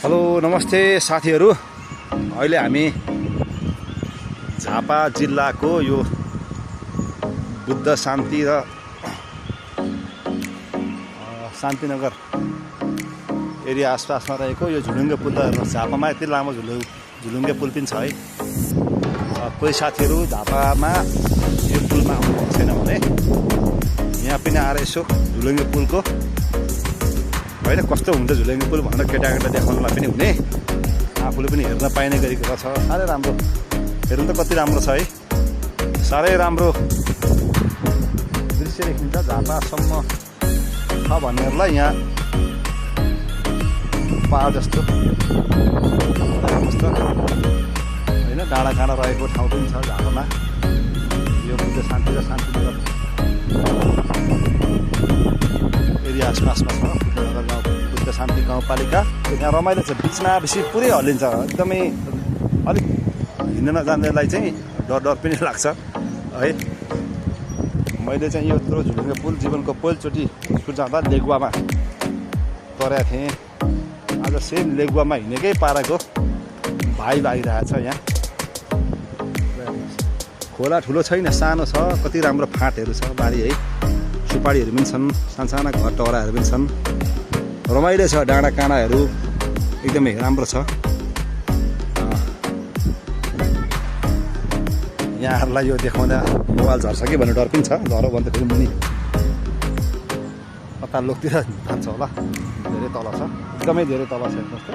Hello नमस्ते साथीहरू। अहिले हामी झापा जिल्लाको यो बुद्ध शान्ति र शान्तिनगर एरिया आसपासमा रहेको यो झुलुङ्गे पुल हेर्नुहोस्। झापामा यति लामो झुलुङ्गे पुल पनि छ है। कोही साथीहरू झापामा यो पुलमा आउनु भएको छैन भने यहाँ पनि आएर यसो झुलुङ्गे पुलको होइन कस्तो हुन्छ झुलुङ्गे पुल भनेर केटाकेटा देखाउनुलाई पनि हुने, आफूले पनि हेर्न पाइने गरेको छ। साह्रै राम्रो, हेर्नु त कति राम्रो छ है। साह्रै राम्रो दृश्य देखिन्छ। झापासम्म छ भन्नेहरूलाई यहाँ पहाड जस्तो होइन डाँडा काँडा रहेको ठाउँ पनि छ झापामा। यो बुद्ध शान्ति र शान्तिनगर एरिया आसपासमा छ। बुद्धनगर गाउँ बुद्ध शान्ति गाउँपालिका यहाँ रमाइलो छ। बिचमा बेसी पुरै हल्लिन्छ, एकदमै अलिक हिँड्न नजान्नेलाई चाहिँ डर पनि लाग्छ है। मैले चाहिँ यो झुलुङ्गे पुल जीवनको पहिलोचोटि स्कुल जाँदा लेगुवामा तरेको थिएँ। आज सेम लेगुवामा हिँडेकै पाराको भाइब आइरहेछ यहाँ। खोला ठुलो छैन, सानो छ। कति राम्रो फाँटहरू छ, बारी है। सुपारीहरू पनि छन्, सानसाना घर टौराहरू पनि छन्। रमाइलो छ, डाँडा काँडाहरू एकदमै राम्रो छ। यहाँहरूलाई यो देखाउँदा मोबाइल झर्छ कि भन्ने डर पनि छ। झरो भने त फेरि मुनि कता लोकतिर जान्छ होला। धेरै तल छ, एकदमै धेरै तल छ। जस्तो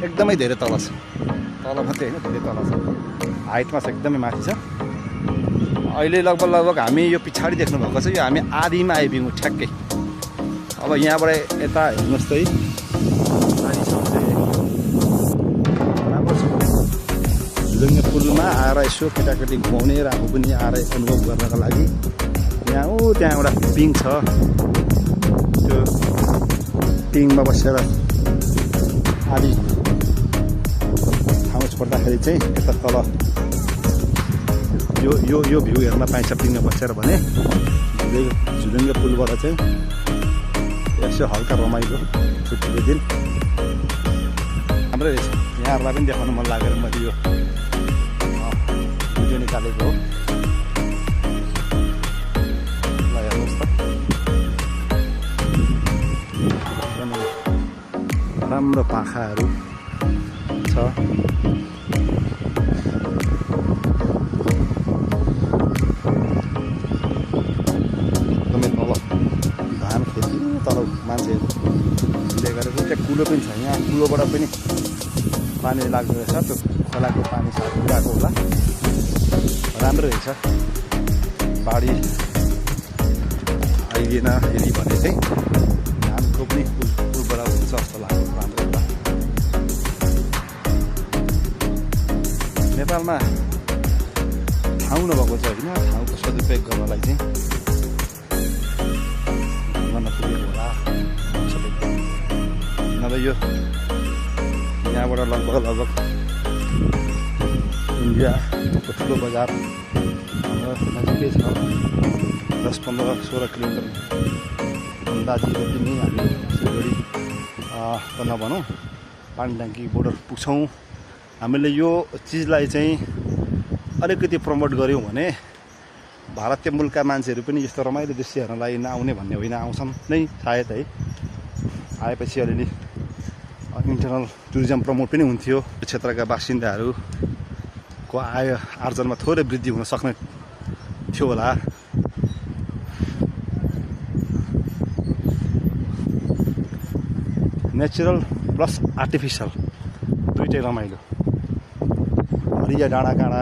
एकदमै धेरै तल छ, तल मात्रै होइन धेरै तल छ। हाइटमा छ, एकदमै माथि छ। अहिले लगभग हामी यो पछाडि देख्नुभएको छ, यो हामी आधीमा आइपुग्यौँ ठ्याक्कै। अब यहाँबाट यता हेर्नुहोस् त है, राम्रो छ। झुलुङ्गे पुलमा आएर यसो केटाकेटी घुमाउने र आफू पनि आएर अनुभव गर्नको लागि यहाँ त्यहाँ एउटा पिङ छ। त्यो पिङमा बसेर आधी ठाउँ छोड्दाखेरि चाहिँ यता तल यो भ्यू हेर्न पाइन्छ पिङमा बसेर भने। झुलुङ्गे पुलबाट चाहिँ यसो हल्का रमाइलो छुट्टीको दिन राम्रै रहेछ। यहाँहरूलाई पनि देखाउनु मन लागेर मैले यो भिडियो निकालेको हो। ल हेर्नुहोस् त, राम्रो पाखाहरू छ। धान खेती तल मान्छेहरूले गरेको त्यहाँ कुलो पनि छ। यहाँ कुलोबाट पनि पानी लाग्दो रहेछ। त्यो खोलाको पानी साथ गएको होला। राम्रो रहेछ। बाढी आइदिएन यदि भने चाहिँ धानको पनि पुलबाट हुन्छ जस्तो लाग्यो। राम्रो होला। नेपालमा ठाउँ नभएको छ होइन, ठाउँको सदुपयोग गर्नलाई चाहिँ नपुगेको होला सबै। नभए यो यहाँबाट लगभग इन्डियाको ठुलो बजार नजिकै छ। 10-15-16 किलोमिटर अन्दाजी जति नै हामी सिलगढी त नभनौँ पानी ट्याङ्की बोर्डर पुग्छौँ। हामीले यो चिजलाई चाहिँ अलिकति प्रमोट गऱ्यौँ भने भारतीय मुलुकका मान्छेहरू पनि यस्तो रमाइलो दृश्य हेर्नलाई नआउने भन्ने होइन, आउँछन् नै सायद है। आएपछि अलिअलि इन्टरनल टुरिज्म प्रमोट पनि हुन्थ्यो। क्षेत्रका बासिन्दाहरूको आय आर्जनमा थोरै वृद्धि हुन सक्ने थियो होला। नेचुरल प्लस आर्टिफिसियल दुइटै रमाइलो। हरिया डाँडा काँडा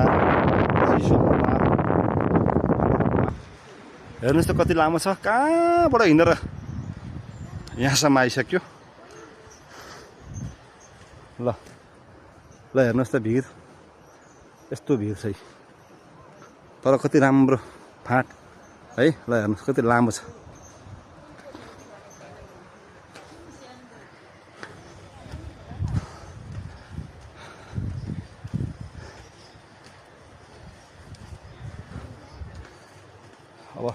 हेर्नुहोस् त कति लामो छ। कहाँबाट हिँडेर यहाँसम्म आइसक्यो। ल हेर्नुहोस् त भिर, यस्तो भिर छ तर कति राम्रो फाँट है। ल हेर्नुहोस् कति लामो छ। अब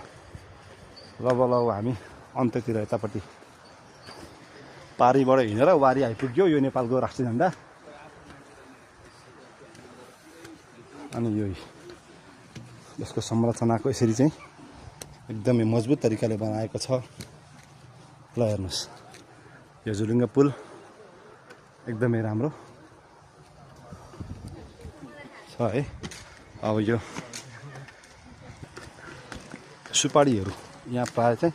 लगभग हामी अन्त्यतिर यतापट्टि पारीबाट हिँडेर वारी आइपुग्यो यो नेपालको राष्ट्रिय झन्डा अनि यो यसको संरचनाको यसरी चाहिँ एकदमै मजबुत तरिकाले बनाएको छ ल हेर्नुस् यो झुलुङ्गे पुल एकदमै राम्रो छ है अब यो सुपारीहरू यहाँ प्राय चाहिँ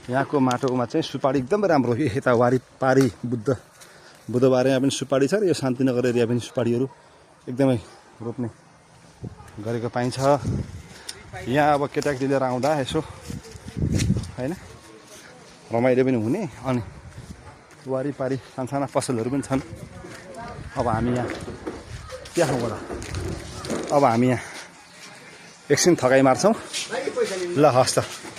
यहाँको माटोमा चाहिँ सुपारी एकदमै राम्रो हो यता वारी पारी बुधबार यहाँ पनि सुपारी छ र यो शान्तिनगर एरिया पनि सुपारीहरू एकदमै रोप्ने गरेको पाइन्छ यहाँ अब केटाकेटी लिएर आउँदा यसो हैन रमाइलो पनि हुने अनि वारिपारी सानसाना पसलहरू पनि छन् अब हामी यहाँ त्यहाँबाट अब हामी यहाँ एकछिन थकाइ मार्छौँ ल हस् त